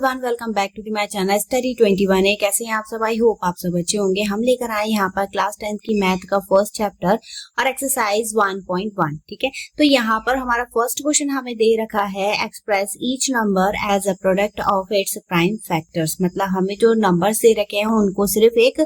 Everyone, welcome back to my channel study 21। कैसे हैं आप सब? आई होप आप सब अच्छे होंगे। हम लेकर आए यहाँ पर क्लास 10th की मैथ का फर्स्ट चैप्टर और एक्सरसाइज 1.1। ठीक है, तो यहाँ पर हमारा फर्स्ट क्वेश्चन हमें दे रखा है, express each number as a product of its prime factors. मतलब हमें जो नंबर्स दे रखे हैं उनको सिर्फ एक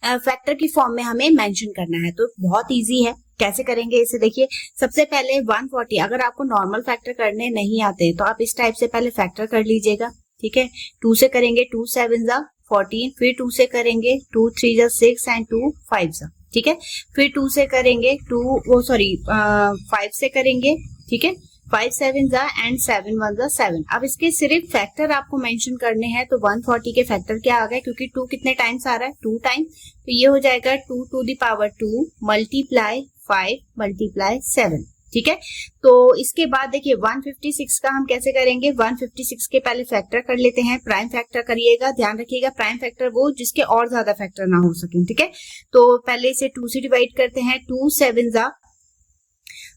फैक्टर की फॉर्म में हमें मेंशन करना है। तो बहुत ईजी है, कैसे करेंगे इसे देखिए। सबसे पहले 140, अगर आपको नॉर्मल फैक्टर करने नहीं आते तो आप इस टाइप से पहले फैक्टर कर लीजिएगा। ठीक है, 2 से करेंगे 2 7 जा 14, फिर 2 से करेंगे 2 3 जा 6 एंड 2 5 जा। ठीक है, फिर 2 से करेंगे 5 से करेंगे। ठीक है, 5 7 जा एंड 7 1 जा 7। अब इसके सिर्फ फैक्टर आपको मेंशन करने हैं। तो 140 के फैक्टर क्या आ गए, क्योंकि 2 कितने टाइम्स आ रहा है, 2 टाइम, तो ये हो जाएगा 2 to the power 2 multiply 5 multiply 7। ठीक है, तो इसके बाद देखिए 156 का हम कैसे करेंगे। 156 के पहले फैक्टर कर लेते हैं। प्राइम फैक्टर करिएगा, ध्यान रखिएगा प्राइम फैक्टर वो जिसके और ज्यादा फैक्टर ना हो सके। ठीक है, तो पहले इसे 2 से डिवाइड करते हैं। 2 7 जा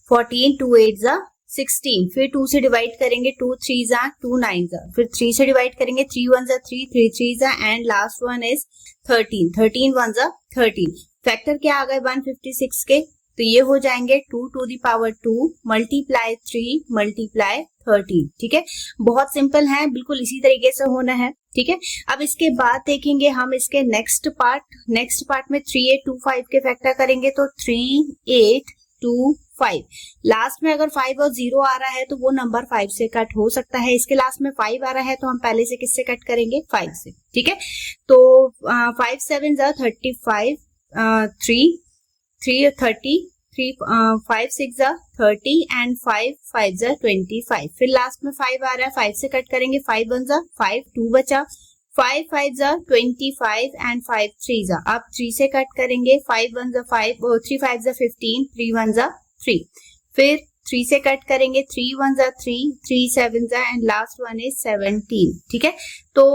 14, 2 8 जा 16, फिर 2 से डिवाइड करेंगे। 2 3 जा 2 9 जा, फिर 3 से डिवाइड करेंगे। 3 1 जा 3 3 3 जा एंड लास्ट वन इज 13, 13 1 जा 13। फैक्टर क्या आ गए 156 के, तो ये हो जाएंगे 2 to the power 2 multiply 3 multiply 13। ठीक है, बहुत सिंपल है, बिल्कुल इसी तरीके से होना है। ठीक है, अब इसके बाद देखेंगे हम इसके नेक्स्ट पार्ट में 3 8 2 5 के फैक्टर करेंगे। तो 3 8 2 5, लास्ट में अगर 5 और 0 आ रहा है तो वो नंबर 5 से कट हो सकता है। इसके लास्ट में 5 आ रहा है तो हम पहले से किससे कट करेंगे, 5 से। ठीक है, तो 5 7 जा 35, 3 3 30, 5 6 जा 30 एंड 5 5 जा 25। फिर लास्ट में 5 आ रहा है, 5 से कट करेंगे। 5 1 जा 5, 2 बचा, 5 5 जा 25 एंड 5 3 जा। अब 3 से कट करेंगे। 5 1 जा 5, 3 5 जा 15, 3 1 जा 3। फिर 3 से कट करेंगे। 3 1 जा 3, 3 7 जा एंड लास्ट वन इज 17। ठीक है, तो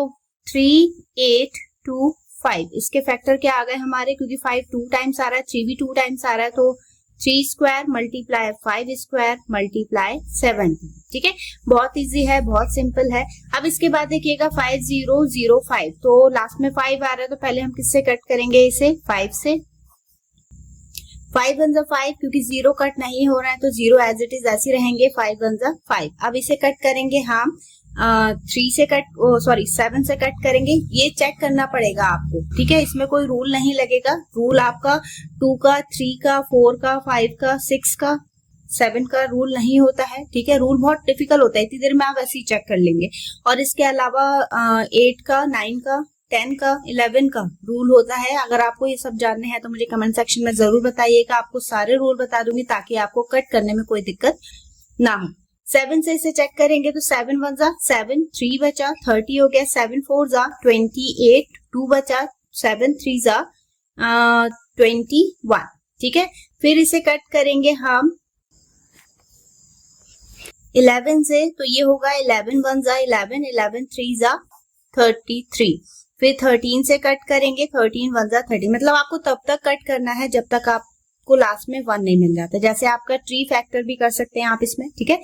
3 8 2 5 इसके फैक्टर क्या आ गए हमारे, क्योंकि 5 2 टाइम्स आ रहा है, 3 भी 2 टाइम्स आ रहा है, तो 3 स्क्वायर मल्टीप्लाई 5 स्क्वायर मल्टीप्लाई 17। ठीक है, बहुत इजी है, बहुत सिंपल है। अब इसके बाद देखिएगा 5 0 0 5, तो लास्ट में 5 आ रहा है तो पहले हम किससे कट करेंगे, इसे 5 से। 5 1 जा 5, क्योंकि 0 कट नहीं हो रहा है तो 0 एज इट इज ऐसे रहेंगे। 5 1 जा 5। अब इसे कट करेंगे हम 7 से कट करेंगे। ये चेक करना पड़ेगा आपको। ठीक है, इसमें कोई रूल नहीं लगेगा। रूल आपका 2 का 3 का 4 का 5 का 6 का 7 का रूल नहीं होता है। ठीक है, रूल बहुत डिफिकल्ट होता है, इतनी देर में आप ऐसे ही चेक कर लेंगे। और इसके अलावा 8 का 9 का 10 का 11 का रूल होता है। अगर आपको ये सब जानने हैं तो मुझे कमेंट सेक्शन में जरूर बताइएगा, आपको सारे रूल बता दूंगी ताकि आपको कट करने में कोई दिक्कत ना हो। 7 से इसे चेक करेंगे तो 7 1 जा 7, 3 बचा, 30 हो गया। 7 4 जा 28, 2 बचा, 7 3 जा 21। ठीक है, फिर इसे कट करेंगे हम 11 से, तो ये होगा 11 1 जा 11, 11 3 जा 33। फिर 13 से कट करेंगे। 13 1 जा 30। मतलब आपको तब तक कट करना है जब तक आपको लास्ट में 1 नहीं मिल जाता। जैसे आपका ट्री फैक्टर भी कर सकते हैं आप इसमें। ठीक है,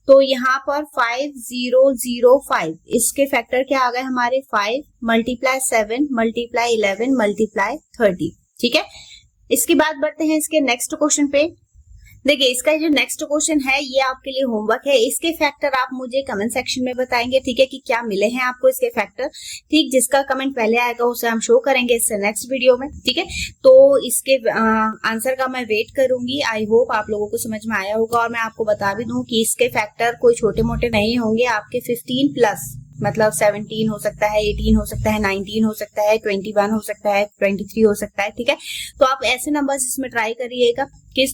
तो यहाँ पर 5 0 0 5 इसके फैक्टर क्या आ गए हमारे, 5 मल्टीप्लाई 7 मल्टीप्लाई 11 मल्टीप्लाई 30। ठीक है, इसके बाद बढ़ते हैं इसके नेक्स्ट क्वेश्चन पे। देखिए, इसका जो नेक्स्ट क्वेश्चन है ये आपके लिए होमवर्क है। इसके फैक्टर आप मुझे कमेंट सेक्शन में बताएंगे। ठीक है, कि क्या मिले हैं आपको इसके फैक्टर। ठीक, जिसका कमेंट पहले आएगा उसे हम शो करेंगे इससे नेक्स्ट वीडियो में। ठीक है, तो इसके आंसर का मैं वेट करूंगी। आई होप आप लोगों को समझ में आया होगा। और मैं आपको बता भी दूं कि इसके फैक्टर कोई छोटे मोटे नहीं होंगे, आपके 15 प्लस, मतलब 17 हो सकता है, 18 हो सकता है, 19 हो सकता है, 21 हो सकता है, 23 हो सकता है। ठीक है, तो आप ऐसे नंबर्स इसमें ट्राई करिएगा। किस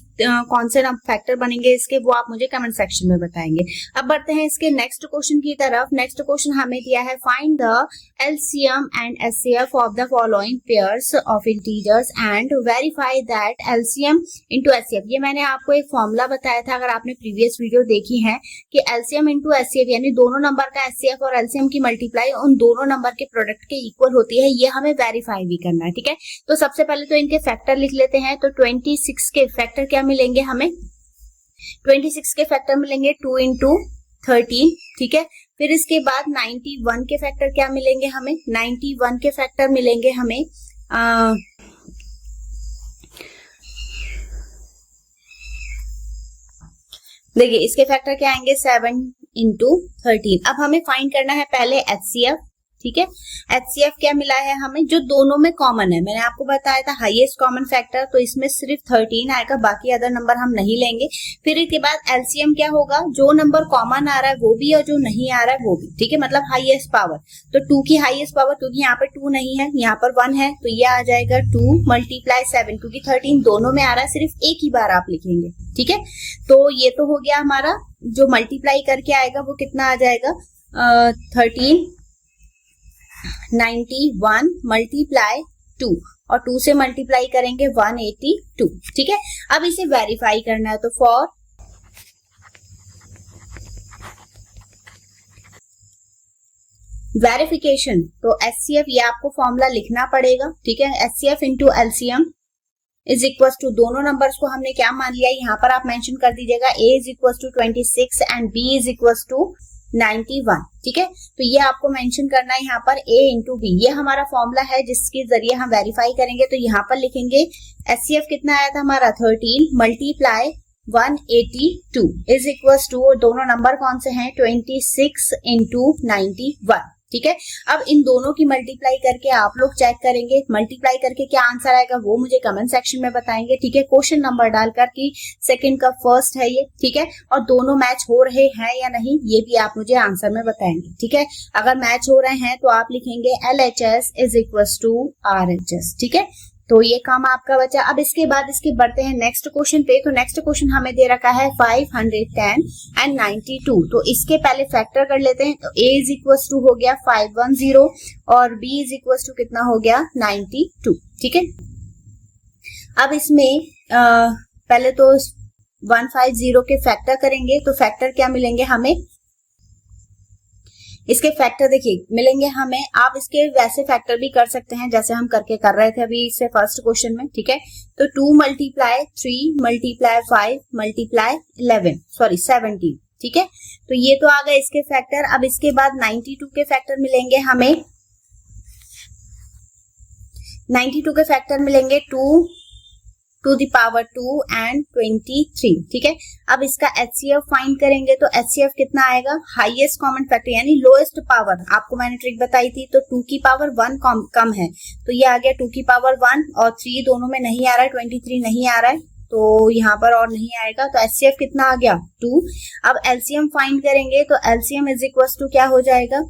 कौन से फैक्टर बनेंगे इसके, वो आप मुझे कमेंट सेक्शन में बताएंगे। अब बढ़ते हैं इसके नेक्स्ट क्वेश्चन की तरफ। नेक्स्ट क्वेश्चन हमें दिया है, find the LCM and HCF of the following pairs of integers and verify that LCM into HCF. ये मैंने आपको एक फॉर्मूला बताया था, अगर आपने प्रीवियस वीडियो देखी है, कि एलसीएम इनटू एचसीएफ यानी दोनों नंबर का एचसीएफ और एलसीएम की मल्टीप्लाई उन दोनों नंबर के प्रोडक्ट के इक्वल होती है। ये हमें वेरीफाई भी करना है। ठीक है, तो सबसे पहले तो इनके फैक्टर लिख लेते हैं। तो 26 के फैक्टर क्या मिलेंगे हमें, 26 के फैक्टर मिलेंगे 2 into 13। ठीक है, फिर इसके बाद 91 के फैक्टर क्या मिलेंगे हमें, 91 के फैक्टर मिलेंगे हमें देखिए इसके फैक्टर क्या आएंगे 7 इंटू 13। अब हमें फाइंड करना है पहले HCF, ठीक है। HCF क्या मिला है हमें, जो दोनों में कॉमन है, मैंने आपको बताया था हाईएस्ट कॉमन फैक्टर, तो इसमें सिर्फ 13 आएगा, बाकी अदर नंबर हम नहीं लेंगे। फिर इसके बाद LCM क्या होगा, जो नंबर कॉमन आ रहा है वो भी और जो नहीं आ रहा है वो भी, ठीक है, मतलब हाईएस्ट पावर। तो 2 की हाईएस्ट पावर, क्योंकि यहाँ पे 2 नहीं है, यहाँ पर 1 है, तो ये आ जाएगा 2 मल्टीप्लाई 7, क्योंकि 13 दोनों में आ रहा है, सिर्फ एक ही बार आप लिखेंगे, ठीक है। तो ये तो हो गया हमारा, जो मल्टीप्लाई करके आएगा वो कितना आ जाएगा 13 91 मल्टीप्लाई 2, और 2 से मल्टीप्लाई करेंगे 182, ठीक है। अब इसे वेरीफाई करना है, तो फॉर वेरिफिकेशन, तो HCF ये आपको फॉर्मूला लिखना पड़ेगा, ठीक है। HCF into LCM is equal to, दोनों नंबर्स को हमने क्या मान लिया, यहाँ पर आप मेंशन कर दीजिएगा, A is equal to 26 and B is equal to 91, ठीक है। तो ये आपको मेंशन करना है यहाँ पर A इंटू B, ये हमारा फॉर्मूला है जिसके जरिए हम वेरीफाई करेंगे। तो यहाँ पर लिखेंगे HCF कितना आया था हमारा 13 मल्टीप्लाई 182 इज इक्वल टू, दोनों नंबर कौन से हैं 26 इंटू 91, ठीक है। अब इन दोनों की मल्टीप्लाई करके आप लोग चेक करेंगे, मल्टीप्लाई करके क्या आंसर आएगा वो मुझे कमेंट सेक्शन में बताएंगे, ठीक है। क्वेश्चन नंबर डालकर कि सेकंड का फर्स्ट है ये, ठीक है, और दोनों मैच हो रहे हैं या नहीं ये भी आप मुझे आंसर में बताएंगे, ठीक है। अगर मैच हो रहे हैं तो आप लिखेंगे LHS is equal to RHS, ठीक है। तो ये काम आपका बचा। अब इसके बाद इसके बढ़ते हैं नेक्स्ट क्वेश्चन पे। तो नेक्स्ट क्वेश्चन हमें दे रखा है 510 एंड 92, तो इसके पहले फैक्टर कर लेते हैं। तो A इज इक्वल टू हो गया 510 और B इज इक्वल टू कितना हो गया 92, ठीक है। अब इसमें पहले तो 150 के फैक्टर करेंगे, तो फैक्टर क्या मिलेंगे हमें, इसके फैक्टर देखिए मिलेंगे हमें, आप इसके वैसे फैक्टर भी कर सकते हैं जैसे हम करके कर रहे थे अभी इससे फर्स्ट क्वेश्चन में, ठीक है। तो 2 मल्टीप्लाई 3 मल्टीप्लाई 5 मल्टीप्लाई 17, ठीक है। तो ये तो आ गए इसके फैक्टर। अब इसके बाद 92 के फैक्टर मिलेंगे हमें, 92 के फैक्टर मिलेंगे 2 टू द पावर 2 एंड 23, ठीक है। अब इसका HCF फाइंड करेंगे, तो HCF कितना आएगा, हाईएस्ट कॉमन फैक्टर यानी लोएस्ट पावर, आपको मैंने ट्रिक बताई थी। तो 2 की पावर 1 कम है, तो ये आ गया 2 की पावर 1 और 3 दोनों में नहीं आ रहा है, 23 नहीं आ रहा है, तो यहाँ पर और नहीं आएगा। तो HCF कितना आ गया 2। अब LCM फाइंड करेंगे, तो LCM इज इक्वल टू क्या हो जाएगा,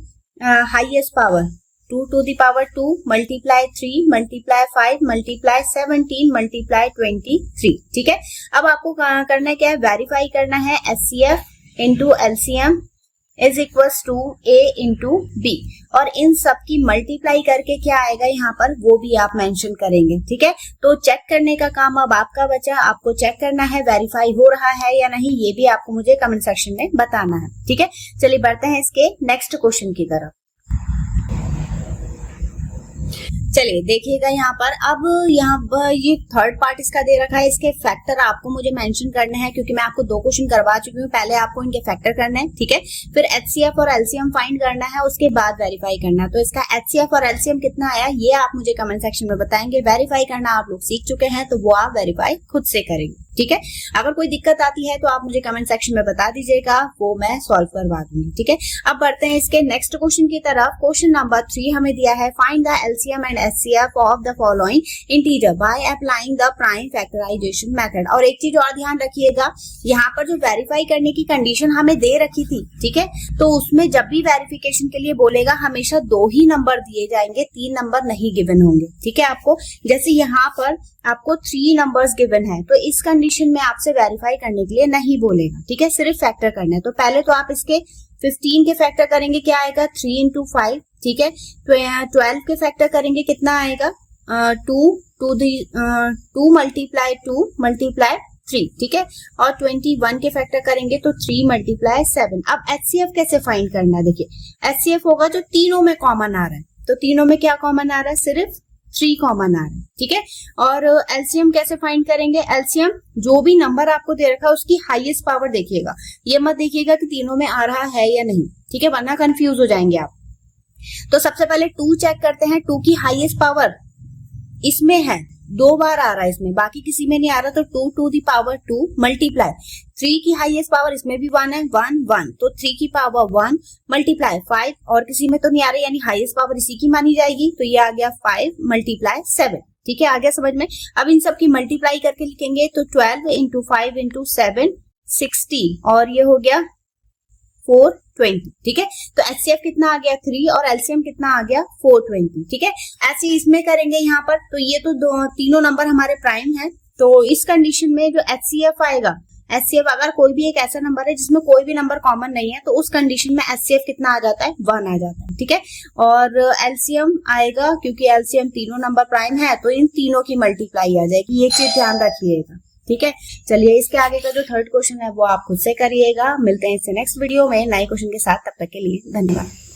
highest power 2 to the power 2 multiply 3 multiply 5 multiply 17 multiply 23, ठीक है। अब आपको करना क्या है, वेरीफाई करना है HCF into LCM is equal to A into B, और इन सब की मल्टीप्लाई करके क्या आएगा यहाँ पर वो भी आप मेंशन करेंगे, ठीक है। तो चेक करने का काम अब आपका बचा, आपको चेक करना है वेरीफाई हो रहा है या नहीं, ये भी आपको मुझे कमेंट सेक्शन में बताना है, ठीक है। चलिए बढ़ते हैं इसके नेक्स्ट क्वेश्चन की तरफ। चलिए देखिएगा यहाँ पर ये थर्ड पार्ट इसका दे रखा है, इसके फैक्टर आपको मुझे मेंशन करने हैं, क्योंकि मैं आपको 2 क्वेश्चन करवा चुकी हूँ। पहले आपको इनके फैक्टर करने हैं, ठीक है, फिर HCF और LCM फाइंड करना है, उसके बाद वेरीफाई करना है। तो इसका HCF और LCM कितना आया ये आप मुझे कमेंट सेक्शन में बताएंगे। वेरीफाई करना आप लोग सीख चुके हैं, तो वो आप वेरीफाई खुद से करेंगे, ठीक है। अगर कोई दिक्कत आती है तो आप मुझे कमेंट सेक्शन में बता दीजिएगा, वो मैं सॉल्व करवा दूंगी, ठीक है। अब बढ़ते हैं इसके नेक्स्ट क्वेश्चन की तरफ। क्वेश्चन नंबर 3 हमें दिया है, find the LCM and HCF of the following integer by applying the prime factorisation method. और एक चीज और ध्यान रखिएगा, यहाँ पर जो वेरीफाई करने की कंडीशन हमें दे रखी थी, ठीक है, तो उसमें जब भी वेरिफिकेशन के लिए बोलेगा हमेशा 2 ही नंबर दिए जाएंगे, 3 नंबर नहीं गिवन होंगे, ठीक है। आपको जैसे यहाँ पर आपको 3 नंबर्स गिवन है, तो इस कंडीशन में आपसे वेरीफाई करने के लिए नहीं बोलेगा, ठीक है, सिर्फ फैक्टर करना है। तो पहले तो आप इसके 15 के फैक्टर करेंगे, क्या आएगा 3 इंटू 5, ठीक है। 12 के फैक्टर करेंगे, कितना आएगा 2 मल्टीप्लाई 2 मल्टीप्लाई 3, ठीक है। और 21 के फैक्टर करेंगे तो 3 मल्टीप्लाई 7। अब HCF कैसे फाइंड करना है, देखिए HCF होगा जो तीनों में कॉमन आ रहा है, तो तीनों में क्या कॉमन आ रहा है, सिर्फ 3 कॉमन आ रहा है, ठीक है। और एलसीएम कैसे फाइंड करेंगे? एलसीएम जो भी नंबर आपको दे रखा है उसकी हाईएस्ट पावर देखिएगा, ये मत देखिएगा कि तीनों में आ रहा है या नहीं, ठीक है, वरना कंफ्यूज हो जाएंगे आप। तो सबसे पहले 2 चेक करते हैं, 2 की हाईएस्ट पावर इसमें है, 2 बार आ रहा है इसमें, बाकी किसी में नहीं आ रहा, तो 2 टू दी पावर 2 मल्टीप्लाई 3 की हाईएस्ट पावर इसमें भी 1 है, 1 1, तो 3 की पावर 1 मल्टीप्लाई 5, और किसी में तो नहीं आ रही, यानी हाईएस्ट पावर इसी की मानी जाएगी, तो ये आ गया 5 मल्टीप्लाई 7, ठीक है, आ गया समझ में। अब इन सब की मल्टीप्लाई करके लिखेंगे, तो 12 इंटू 5 इंटू 7 60, और ये हो गया 420, ठीक है। तो एचसीएफ कितना आ गया 3 और एलसीएम कितना आ गया 420, ठीक है। ऐसे ही इसमें करेंगे यहाँ पर, तो ये तो तीनों नंबर हमारे प्राइम है, तो इस कंडीशन में जो एचसीएफ आएगा, एचसीएफ अगर कोई भी एक ऐसा नंबर है जिसमें कोई भी नंबर कॉमन नहीं है, तो उस कंडीशन में एचसीएफ कितना आ जाता है 1 आ जाता है, ठीक है। और एलसीएम आएगा, क्योंकि एलसीएम तीनों नंबर प्राइम है, तो इन तीनों की मल्टीप्लाई आ जाएगी, ये चीज ध्यान रखिएगा, ठीक है। चलिए इसके आगे का जो थर्ड क्वेश्चन है वो आप खुद से करिएगा। मिलते हैं इससे नेक्स्ट वीडियो में नए क्वेश्चन के साथ, तब तक के लिए धन्यवाद।